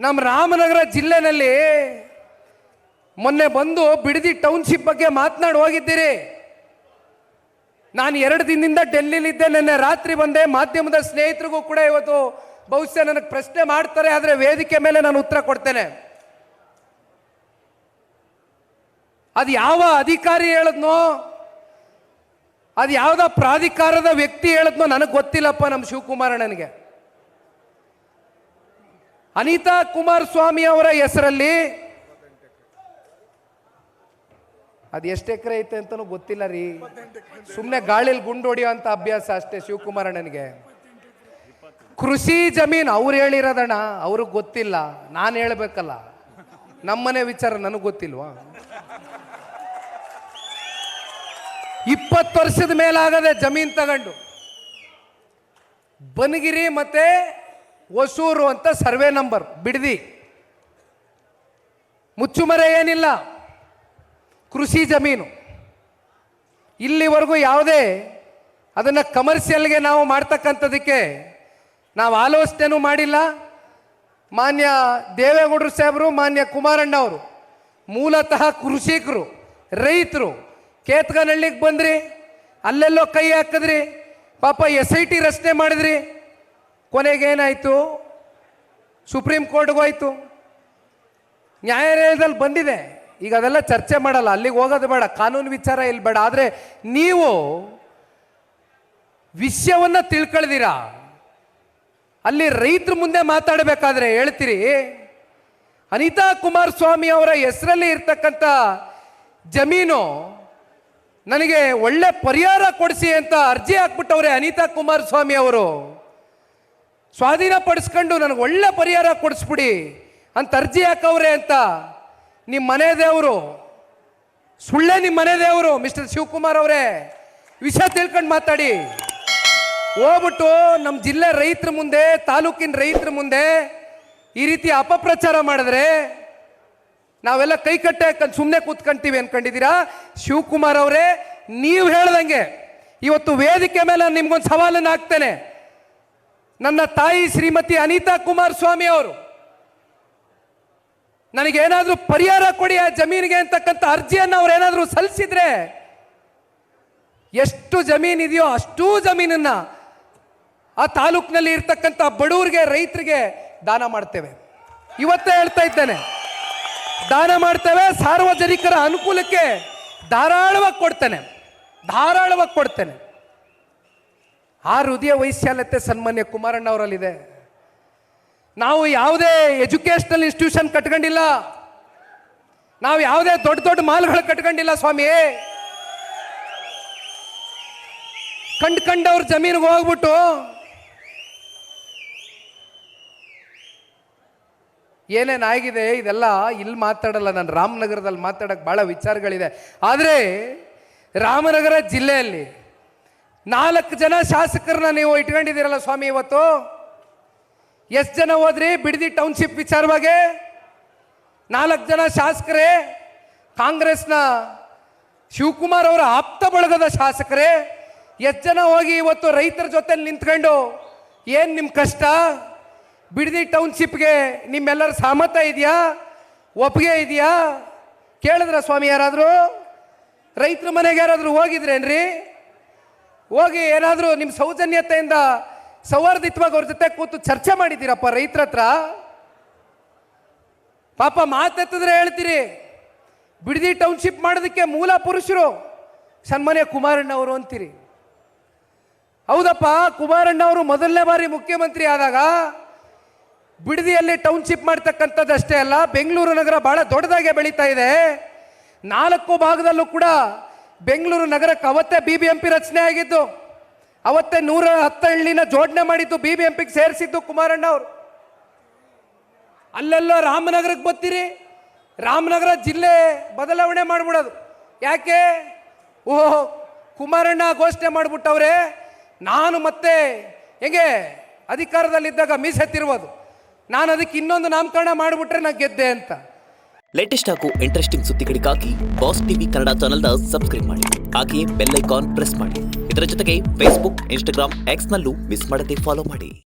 ನಮ್ಮ ರಾಮನಗರ ಜಿಲ್ಲೆನಲ್ಲಿ ಮೊನ್ನೆ ಬಂದು ಬಿಡದಿ ಟೌನ್ಶಿಪ್ ಬಗ್ಗೆ ಮಾತನಾಡಿ ಹೋಗಿದ್ದೀರಿ. ನಾನು 2 ದಿನದಿಂದ ಡೆಲ್ಲಿಲಿದ್ದೆ, ನಿನ್ನೆ ರಾತ್ರಿ ಬಂದೆ. ಮಾಧ್ಯಮದ ಸ್ನೇಹಿತರಿಗೂ ಕೂಡ ಇವತ್ತು ಬಹುಶಃ ನನಗೆ ಪ್ರಶ್ನೆ ಮಾಡ್ತಾರೆ, ಆದರೆ ವೇದಿಕೆ ಮೇಲೆ ನಾನು ಉತ್ತರ ಕೊಡ್ತೇನೆ. ಅದು ಯಾವ ಅಧಿಕಾರಿ ಹೇಳದ್ನೋ, ಅದು ಯಾವುದ ಪ್ರಾಧಿಕಾರದ ವ್ಯಕ್ತಿ ಹೇಳದ್ನೋ ನನಗೆ ಗೊತ್ತಿಲ್ಲಪ್ಪ. ನಮ್ಮ ಶಿವಕುಮಾರ್ ನನಗೆ ಅನಿತಾ ಕುಮಾರಸ್ವಾಮಿ ಅವರ ಹೆಸರಲ್ಲಿ ಅದು ಎಷ್ಟು ಎಕರೆ ಐತೆ ಅಂತಲೂ ಗೊತ್ತಿಲ್ಲ ರೀ. ಸುಮ್ಮನೆ ಗಾಳಿಲಿ ಗುಂಡು ಹೊಡೆಯುವಂಥ ಅಭ್ಯಾಸ ಅಷ್ಟೇ ಶಿವಕುಮಾರ್ ನನಗೆ. ಕೃಷಿ ಜಮೀನು ಅವ್ರು ಹೇಳಿರೋದಣ್ಣ, ಅವ್ರಿಗೆ ಗೊತ್ತಿಲ್ಲ, ನಾನು ಹೇಳಬೇಕಲ್ಲ. ನಮ್ಮನೆ ವಿಚಾರ ನನಗೆ ಗೊತ್ತಿಲ್ವಾ? 20 ವರ್ಷದ ಮೇಲಾಗದೆ ಜಮೀನು ತಗೊಂಡು ಬನಗಿರಿ ಮತ್ತೆ ಹೊಸೂರು ಅಂತ ಸರ್ವೆ ನಂಬರ್ ಬಿಡದಿ, ಮುಚ್ಚುಮರೆ ಏನಿಲ್ಲ, ಕೃಷಿ ಜಮೀನು. ಇಲ್ಲಿವರೆಗೂ ಯಾವುದೇ ಅದನ್ನು ಕಮರ್ಷಿಯಲ್ಗೆ ನಾವು ಮಾಡ್ತಕ್ಕಂಥದಕ್ಕೆ ನಾವು ಆಲೋಚನೆನೂ ಮಾಡಿಲ್ಲ. ಮಾನ್ಯ ದೇವೇಗೌಡರು ಸಾಹೇಬರು, ಮಾನ್ಯ ಕುಮಾರಣ್ಣ ಅವರು ಮೂಲತಃ ಕೃಷಿಕರು, ರೈತರು. ಕೇತ್ಗನಹಳ್ಳಿಗೆ ಬಂದ್ರಿ, ಅಲ್ಲೆಲ್ಲೋ ಕೈ ಹಾಕಿದ್ರಿ, ಪಾಪ SIT ರಚನೆ ಮಾಡಿದ್ರಿ. ಕೊನೆಗೇನಾಯಿತು? ಸುಪ್ರೀಂ ಕೋರ್ಟ್ಗೆ ಹೋಯ್ತು, ನ್ಯಾಯಾಲಯದಲ್ಲಿ ಬಂದಿದೆ. ಈಗ ಅದೆಲ್ಲ ಚರ್ಚೆ ಮಾಡಲ್ಲ, ಅಲ್ಲಿಗೆ ಹೋಗೋದು ಬೇಡ, ಕಾನೂನು ವಿಚಾರ ಇಲ್ಲಿ ಬೇಡ. ಆದರೆ ನೀವು ವಿಷಯವನ್ನು ತಿಳ್ಕೊಳ್ದಿರಾ. ಅಲ್ಲಿ ರೈತರ ಮುಂದೆ ಮಾತಾಡಬೇಕಾದ್ರೆ ಹೇಳ್ತೀರಿ, ಅನಿತಾ ಕುಮಾರಸ್ವಾಮಿ ಅವರ ಹೆಸರಲ್ಲಿ ಇರ್ತಕ್ಕಂಥ ಜಮೀನು ನನಗೆ ಒಳ್ಳೆ ಪರಿಹಾರ ಕೊಡಿಸಿ ಅಂತ ಅರ್ಜಿ ಹಾಕ್ಬಿಟ್ಟವ್ರೆ. ಅನಿತಾ ಕುಮಾರಸ್ವಾಮಿ ಅವರು ಸ್ವಾಧೀನಪಡಿಸ್ಕೊಂಡು ನನಗೆ ಒಳ್ಳೆ ಪರಿಹಾರ ಕೊಡಿಸ್ಬಿಡಿ ಅಂತ ಅರ್ಜಿ ಹಾಕವ್ರೆ ಅಂತ ನಿಮ್ಮ ಮನೆ ದೇವರು, ಸುಳ್ಳೆ ನಿಮ್ಮ ಮನೆ ದೇವರು ಮಿಸ್ಟರ್ ಶಿವಕುಮಾರ್ ಅವರೇ. ವಿಷಯ ತಿಳ್ಕೊಂಡು ಮಾತಾಡಿ. ಹೋಗ್ಬಿಟ್ಟು ನಮ್ಮ ಜಿಲ್ಲೆ ರೈತರ ಮುಂದೆ, ತಾಲೂಕಿನ ರೈತರ ಮುಂದೆ ಈ ರೀತಿ ಅಪಪ್ರಚಾರ ಮಾಡಿದ್ರೆ ನಾವೆಲ್ಲ ಕೈ ಕಟ್ಟೆ ಸುಮ್ಮನೆ ಕೂತ್ಕೊಂತೀವಿ ಅನ್ಕೊಂಡಿದ್ದೀರಾ? ಶಿವಕುಮಾರ್ ಅವರೇ, ನೀವು ಹೇಳ್ದಂಗೆ ಇವತ್ತು ವೇದಿಕೆ ಮೇಲೆ ನಿಮ್ಗೊಂದು ಸವಾಲನ್ನು ಹಾಕ್ತೇನೆ. ನನ್ನ ತಾಯಿ ಶ್ರೀಮತಿ ಅನಿತಾ ಕುಮಾರಸ್ವಾಮಿ ಅವರು ನನಗೇನಾದರೂ ಪರಿಹಾರ ಕೊಡಿ ಆ ಜಮೀನಿಗೆ ಅಂತಕ್ಕಂಥ ಅರ್ಜಿಯನ್ನು ಅವ್ರು ಏನಾದರೂ ಸಲ್ಲಿಸಿದ್ರೆ, ಎಷ್ಟು ಜಮೀನಿದೆಯೋ ಅಷ್ಟೂ ಜಮೀನನ್ನ ಆ ತಾಲೂಕಿನಲ್ಲಿ ಇರ್ತಕ್ಕಂಥ ಬಡವರಿಗೆ, ರೈತರಿಗೆ ದಾನ ಮಾಡ್ತೇವೆ. ಇವತ್ತೇ ಹೇಳ್ತಾ ಇದ್ದೇನೆ, ದಾನ ಮಾಡ್ತೇವೆ. ಸಾರ್ವಜನಿಕರ ಅನುಕೂಲಕ್ಕೆ ಧಾರಾಳವಾಗಿ ಕೊಡ್ತೇನೆ. ಆ ಹೃದಯ ವೈಶಾಲ್ಯತೆ ಸನ್ಮಾನ್ಯ ಕುಮಾರಣ್ಣ ಅವರಲ್ಲಿದೆ. ನಾವು ಯಾವುದೇ ಎಜುಕೇಶನಲ್ ಇನ್ಸ್ಟಿಟ್ಯೂಷನ್ ಕಟ್ಕೊಂಡಿಲ್ಲ, ನಾವು ಯಾವುದೇ ದೊಡ್ಡ ದೊಡ್ಡ ಮಾಲ್ಗಳು ಕಟ್ಕೊಂಡಿಲ್ಲ ಸ್ವಾಮಿ. ಕಂಡವ್ರ ಜಮೀನಿಗೆ ಹೋಗ್ಬಿಟ್ಟು ಏನೇನಾಗಿದೆ ಇದೆಲ್ಲ ಇಲ್ಲಿ ಮಾತಾಡಲ್ಲ. ನಾನು ರಾಮನಗರದಲ್ಲಿ ಮಾತಾಡಕ್ಕೆ ಭಾಳ ವಿಚಾರಗಳಿದೆ. ಆದರೆ ರಾಮನಗರ ಜಿಲ್ಲೆಯಲ್ಲಿ 4 ಜನ ಶಾಸಕರನ್ನ ನೀವು ಇಟ್ಕೊಂಡಿದ್ದೀರಲ್ಲ ಸ್ವಾಮಿ. ಇವತ್ತು ಎಷ್ಟು ಜನ ಹೋದ್ರಿ ಬಿಡದಿ ಟೌನ್ಶಿಪ್ ವಿಚಾರವಾಗಿ? 4 ಜನ ಶಾಸಕರೇ, ಕಾಂಗ್ರೆಸ್ನ ಶಿವಕುಮಾರ್ ಅವರ ಆಪ್ತ ಬಳಗದ ಶಾಸಕರೇ. ಎಷ್ಟು ಜನ ಹೋಗಿ ಇವತ್ತು ರೈತರ ಜೊತೆ ನಿಂತ್ಕೊಂಡು ಏನು ನಿಮ್ಮ ಕಷ್ಟ, ಬಿಡದಿ ಟೌನ್ಶಿಪ್ಗೆ ನಿಮ್ಮೆಲ್ಲರ ಸಹಮತ ಇದೆಯಾ, ಒಪ್ಪಿಗೆ ಇದೆಯಾ ಕೇಳಿದ್ರ ಸ್ವಾಮಿ? ಯಾರಾದರೂ ರೈತರ ಮನೆಗೆ ಯಾರಾದರೂ ಹೋಗಿದ್ರೇನ್ರಿ? ಹೋಗಿ ಏನಾದರೂ ನಿಮ್ಮ ಸೌಜನ್ಯತೆಯಿಂದ ಸೌಹಾರ್ದಿತ್ವಾಗಿ ಅವ್ರ ಜೊತೆ ಕೂತು ಚರ್ಚೆ ಮಾಡಿದ್ದೀರಪ್ಪ ರೈತರ ಹತ್ರ? ಪಾಪ ಮಾತೆತ್ತಿದ್ರೆ ಹೇಳ್ತೀರಿ ಬಿಡದಿ ಟೌನ್ಶಿಪ್ ಮಾಡೋದಕ್ಕೆ ಮೂಲ ಪುರುಷರು ಸನ್ಮಾನ್ಯ ಕುಮಾರಣ್ಣ ಅವರು ಅಂತೀರಿ. ಹೌದಪ್ಪ, ಕುಮಾರಣ್ಣ ಅವರು ಮೊದಲನೇ ಬಾರಿ ಮುಖ್ಯಮಂತ್ರಿ ಆದಾಗ ಬಿಡದಿಯಲ್ಲಿ ಟೌನ್ಶಿಪ್ ಮಾಡ್ತಕ್ಕಂಥದ್ದು ಅಷ್ಟೇ ಅಲ್ಲ, ಬೆಂಗಳೂರು ನಗರ ಬಹಳ ದೊಡ್ಡದಾಗೆ ಬೆಳೀತಾ ಇದೆ. 4 ಭಾಗದಲ್ಲೂ ಕೂಡ ಬೆಂಗಳೂರು ನಗರಕ್ಕೆ ಅವತ್ತೇ BBMP ರಚನೆ ಆಗಿದ್ದು, ಅವತ್ತೇ 110 ಹಳ್ಳಿನ ಜೋಡಣೆ ಮಾಡಿದ್ದು, BBMPಗೆ ಸೇರಿಸಿದ್ದು ಕುಮಾರಣ್ಣ ಅವರು. ಅಲ್ಲೆಲ್ಲ ರಾಮನಗರಕ್ಕೆ ಬರ್ತೀರಿ, ರಾಮನಗರ ಜಿಲ್ಲೆ ಬದಲಾವಣೆ ಮಾಡ್ಬಿಡೋದು. ಯಾಕೆ? ಓಹ್, ಕುಮಾರಣ್ಣ ಘೋಷಣೆ ಮಾಡಿಬಿಟ್ಟವ್ರೆ, ನಾನು ಮತ್ತೆ ಹೆಂಗೆ ಅಧಿಕಾರದಲ್ಲಿದ್ದಾಗ ಮೀಸೆತ್ತಿರ್ಬೋದು, ನಾನು ಅದಕ್ಕೆ ಇನ್ನೊಂದು ನಾಮಕರಣ ಮಾಡಿಬಿಟ್ರೆ ನಾನು ಗೆದ್ದೆ ಅಂತ. ಲೇಟೆಸ್ಟ್ ಹಾಗೂ ಇಂಟ್ರೆಸ್ಟಿಂಗ್ ಸುದ್ದಿಗಳಿಗಾಗಿ ಬಾಸ್ ಟಿವಿ ಕನ್ನಡ ಚಾನೆಲ್ನ ಸಬ್ಸ್ಕ್ರೈಬ್ ಮಾಡಿ, ಹಾಗೆಯೇ ಬೆಲ್ ಐಕಾನ್ ಪ್ರೆಸ್ ಮಾಡಿ. ಇದರ ಜೊತೆಗೆ ಫೇಸ್ಬುಕ್, ಇನ್ಸ್ಟಾಗ್ರಾಮ್, ಎಕ್ಸ್ನಲ್ಲೂ ಮಿಸ್ ಮಾಡದೆ ಫಾಲೋ ಮಾಡಿ.